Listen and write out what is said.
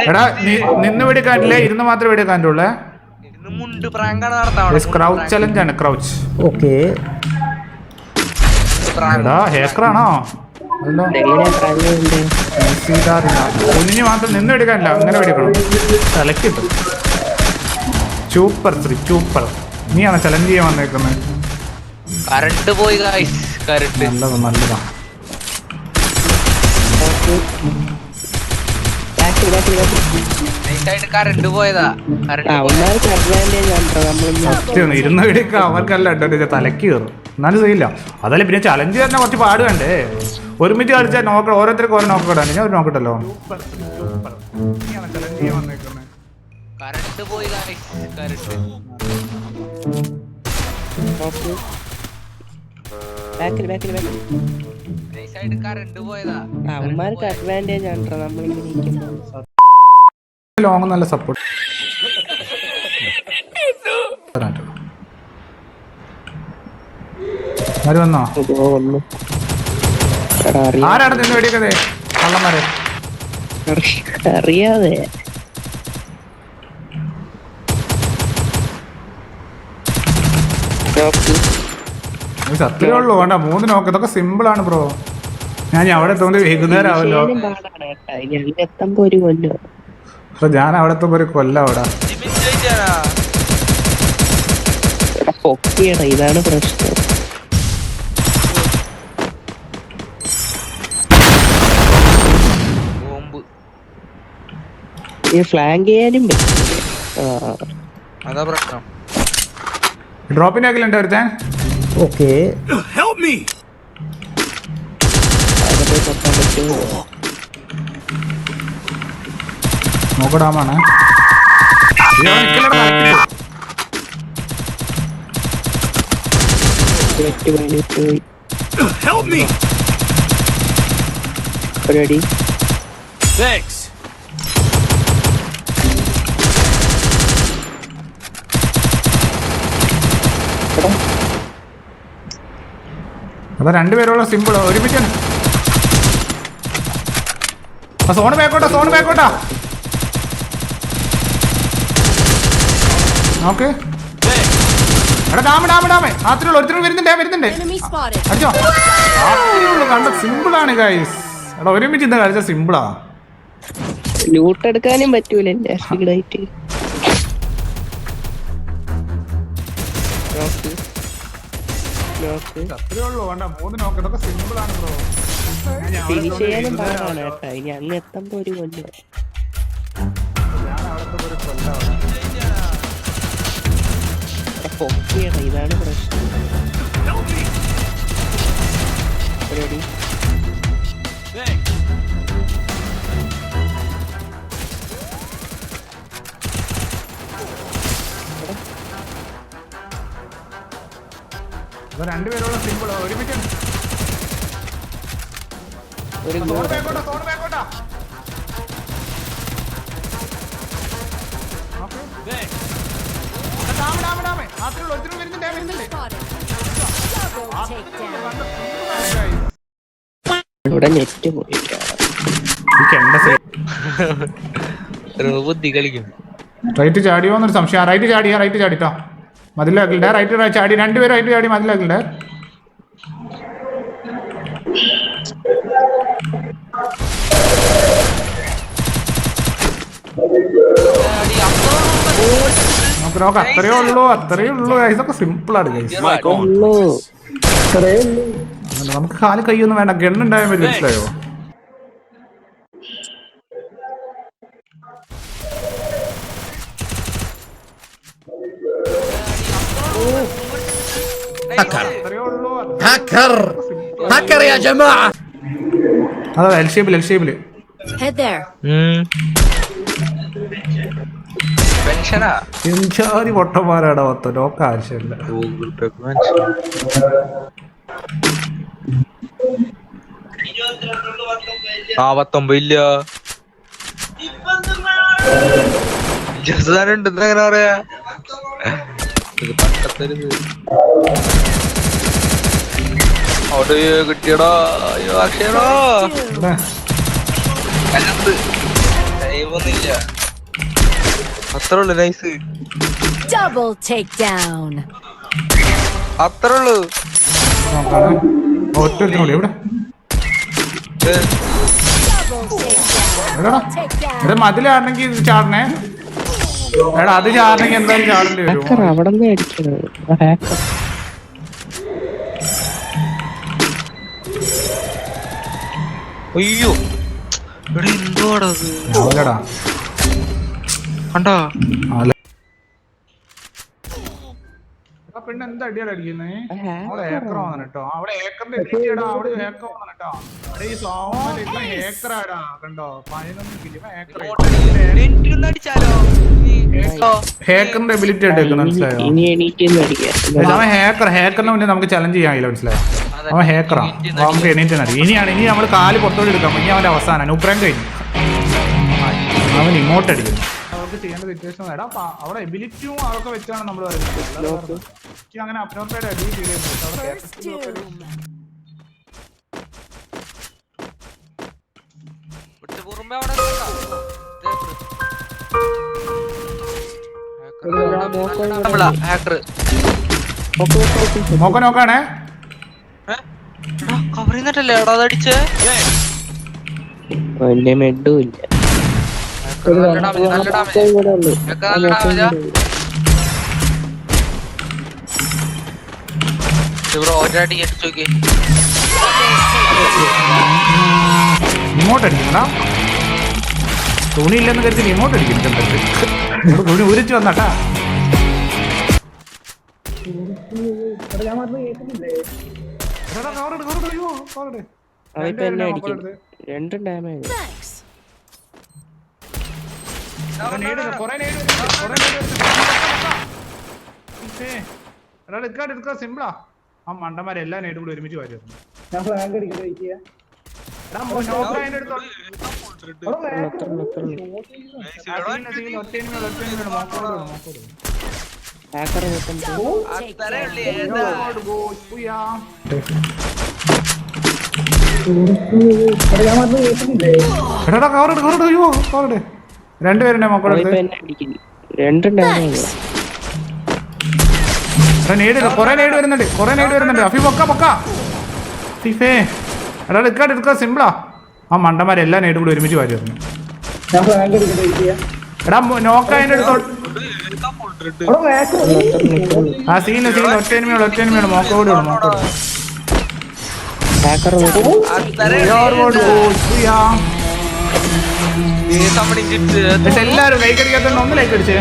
എടാ നിന്ന് വെടിക്കാനില്ലേ, ഇരുന്ന് മാത്രമേ വെടിക്കാനുള്ളേ. ക്രൗച്ച് ചലഞ്ച് ആണ്, ക്രൗച്ച്. ഓക്കെ എടാ ഹേക്കറാണോ? കുഞ്ഞിന് മാത്രം നിന്ന് വെടിക്കാനില്ല, അങ്ങനെ വെടിക്കണം. തലക്കിട്ടു. Super Sree super. നീയാണ് ചലഞ്ച് ചെയ്യാൻ വന്നേക്കുന്നത്. കറണ്ട് പോയി നല്ലതാ നല്ലതാ. കറണ്ട് പോയതാ. സത്യം, ഇരുന്ന് വെടിക്കുക അവർക്കല്ല അഡ്വാൻറ്റേജ്, തലക്ക് കയറും. എന്നാലും ചെയ്യില്ല. അതല്ലേ പിന്നെ ചലഞ്ച് തന്നെ കുറച്ച് പാട് വേണ്ടേ. ഒരുമിച്ച് കളിച്ചാൽ നോക്ക, ഓരോരുത്തർക്ക് ഓരോ നോക്കിടാൻ. ഞാൻ ഒരു നോക്കട്ടല്ലോ. ചലഞ്ച് ചെയ്യാൻ വന്നേക്കുന്നത്. കറണ്ട് പോയി കറണ്ട് പോയതാ. അവന്മാർക്ക് അഡ്വാൻറ്റേജ് ആണ് നമ്മളിങ്ങനെ ഇരിക്കുമ്പോൾ. ലോങ് നല്ല സപ്പോർട്ട്. ആര് വന്നോ? ആരാണ് നിന്ന് വെടിക്കതേ? കള്ളന്മാരെ അറിയാതെ സത്യമേ ഉള്ളൂ. വേണ്ട 3 നോക്ക്. ഇതൊക്കെ സിമ്പിൾ ആണ് ബ്രോ. ഞാൻ അവിടെ തോന്നി വൈകുന്നേരം ആവല്ലോ. എത്തുമ്പോ ഒരു കൊല്ലം. അപ്പൊ ഞാൻ അവിടെ എത്തുമ്പോ ഒരു കൊല്ലം അവിടെ. പൊക്കിയടാ, ഇതാണ് പ്രശ്നം. ഈ ഫ്ലാങ്ക് ചെയ്യാനും അതാ പ്രശ്നം. ഡ്രോപ്പിന്റെ ആക്കലുണ്ട് ഒരുത്താൻ. ഓക്കെ നോക്കടാമാണ്. പരിപാടി അപ്പൊ 2 പേരുള്ള സിമ്പിൾ ഒരുമിച്ചാണ്. സോണ് ബാക്കോട്ടാ, സോണ് ബാക്കോട്ടാ. നോക്ക്. എടാ ഡാമ് ഡാമ് ഡാമ് മാത്രമേ ഒരുത്തരും വരുന്നുണ്ട് അടിച്ചോ. അത്രയുള്ളൂ. കണ്ട സിമ്പിളാണ് ഗൈസ്. എടാ ഒരുമിച്ച് ഇന്ന് കളിച്ച സിമ്പിളാ. ലൂട്ട് എടുക്കാനും പറ്റൂലല്ലേ സ്പീഡായിട്ട്. അത്രേ ഉള്ളൂ. വേണ്ട 3 നോക്ക്. ഇതൊക്കെ സിമ്പിളാണ് ബ്രോ. ഫിനിഷ് ചെയ്യാനും പാടാണ് കേട്ടോ. ഇനി അങ്ങ് എത്തുമ്പോ ഒരു കൊല്ലം. പൊക്കിയടാ, ഇതാണ് പ്രശ്നം. പരിപാടി അപ്പൊ 2 പേരുള്ള സിമ്പിൾ ഒരുമിച്ചാണ്. ഒരു സോണ് ബാക്കോട്ടാ, സോണ് ബാക്കോട്ടാ. ഡാമ് ഡാമ് ഡാമ് മാത്രമേ ഉള്ളൂ. ഒരുത്തരും വരുന്നുണ്ട് വരുന്നുണ്ട്. ഇവിടെ നെറ്റ് പോയിട്ടാ. ബുദ്ധി കളിക്കും. റൈറ്റ് ചാടിയോന്നൊരു സംശയം. റൈറ്റ് ചാടിയാ, റൈറ്റ് ചാടിട്ടോ. മതിലാക്കില്ല. റൈറ്റ് ചാടി. 2 പേര് റൈറ്റ് ചാടി മതിലാക്കില്ല. നോക്ക് നോക്ക്. അത്രയേ ഉള്ളൂ, അത്രയേ ഉള്ളൂ. ഇതൊക്കെ സിമ്പിളാണ് ഗൈസ്. നമുക്ക് കാല് കൈയൊന്നും വേണ്ട. ഗണ്ണുണ്ടായാൽ മതി. മനസ്സിലായോ? അതാ എൽ ഷേപ്പില്, എൽ ഷേപ്പില്. പൊട്ടന്മാരാടാ മൊത്തം. നോക്ക ആവശ്യമില്ല. ഇല്ല ജസാനുണ്ട്. എങ്ങനെ പറയാ, അവിടെ കിട്ടിയടാ. അയ്യോ അക്ഷയടാ. ലൈവൊന്നുമില്ല അത്രേ ഉള്ളു നൈസ് Double takedown. അത്രേ ഉള്ളു നോക്കാണ് ഒറ്റ കൂടി എവിടെ Double takedown. എടാ Takedown. ഇവിടെ മതിലാണെങ്കിൽ ചാടണേ എടാ അത് ചാടണമെങ്കിൽ എന്തായാലും ചാടേണ്ടി വരും ഹാക്കർ അവിടെ നിന്ന് അടിക്കണത് ഹാക്കർ അയ്യോ ഇവിടെ എന്തോടാ അത് അവലടാ കണ്ടാ പിന്നെ എന്താ അടിയാണ് അടിക്കുന്നേ അവിടെ ഏക്കർ വന്നു കേട്ടോ അവിടെ ഏക്കറിന്റെ എത്തിയടാ അവിടെ ഏക്കർ വന്നു കേട്ടോ അവിടെ ഈ സോമ ഏക്കറാടാ കണ്ടോ 11 കിലോ ഏക്കർ അടിച്ചാലോ ഹേക്കറിന്റെ എബിലിറ്റി എടുക്കുന്നത് മനസ്സിലായോ ഇനി എണീറ്റ് അടിക്കാം അവൻ ഹാക്കറിന് മുന്നേ നമുക്ക് ചലഞ്ച് ചെയ്യാനില്ല മനസ്സിലായോ അവൻ ഹാക്കറാ നമുക്ക് എണീറ്റ് നടി ഇനി നമ്മൾ കാല് പുറത്തോട്ട് എടുക്കാം ഇനി അവന്റെ അവസാനം നുക്രൻ കഴിഞ്ഞു അവൻ ഇങ്ങോട്ട് അടിക്കുന്നു അവർക്ക് ചെയ്യേണ്ട സിറ്റുവേഷൻ നേടാം അവിടെ എബിലിറ്റിയും അതൊക്കെ വെച്ചാണ് നമ്മൾ പറയുന്നത് അങ്ങനെ അപ്നോർമേഡ് അടി First doom. നോക്ക നോക്കാണേ കവറിന്നിട്ടല്ലേ എടാ അതടിച്ചേ വലിയ മെഡും ഇല്ല ഇവിടെ ഉള്ളു ഒരടി അടിച്ചു നോക്കി ഇങ്ങോട്ട് അടിക്കണ തുണി ഇല്ലെന്ന് കരുതി ഇങ്ങോട്ട് അടിക്കുന്നു തുണി ഉരിച്ചു വന്നാട്ടാ അതിപ്പോ എന്നെ അടിക്കും 2 ഡാമേജ് Thanks. സിമ്പിളാ ആ മണ്ടന്മാരെല്ലാം നേടും കൂടി ഒരുമിച്ച് വരുന്നു ഹാക്കർ രണ്ടുപേരുടെ മക്കളെടുത്ത് എന്നെ അടിക്കുന്നു 2 ഡാമേജ് കൊറേ നേട് വരുന്നുണ്ട് അഫി പൊക്ക ഫിഫേ എടാ എടുക്കാ സിമ്പിളാ ആ മണ്ടന്മാരെല്ലാം നേടും കൂടി ഒരുമിച്ച് വരുന്നു എടാ നോക്കതിന്റെ അടുത്തോ ആ സീന് ഒറ്റ മോക്കോട് ഹാക്കർ എല്ലാരും കൈ കടിക്കാത്ത ഒന്ന് ലൈക്ക് അടിച്ചേ